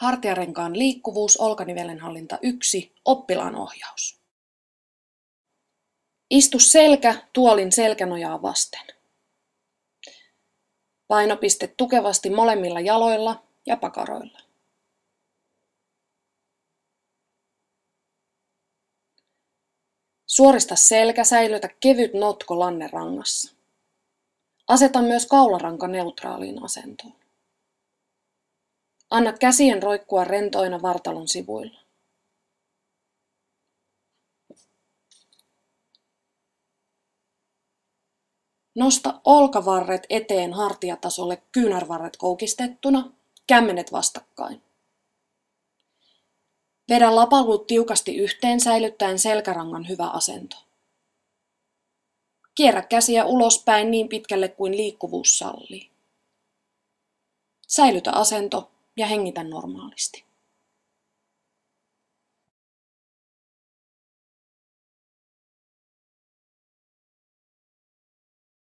Hartiarenkaan liikkuvuus, olkanivelenhallinta 1, oppilaan ohjaus. Istu selkä tuolin selkänojaa vasten. Painopiste tukevasti molemmilla jaloilla ja pakaroilla. Suorista selkä, säilytä kevyt notko lannerangassa. Aseta myös kaularanka neutraaliin asentoon. Anna käsien roikkua rentoina vartalon sivuilla. Nosta olkavarret eteen hartiatasolle, kyynärvarret koukistettuna, kämmenet vastakkain. Vedä lapaluut tiukasti yhteen säilyttäen selkärangan hyvä asento. Kierrä käsiä ulospäin niin pitkälle kuin liikkuvuus sallii. Säilytä asento ja hengitä normaalisti.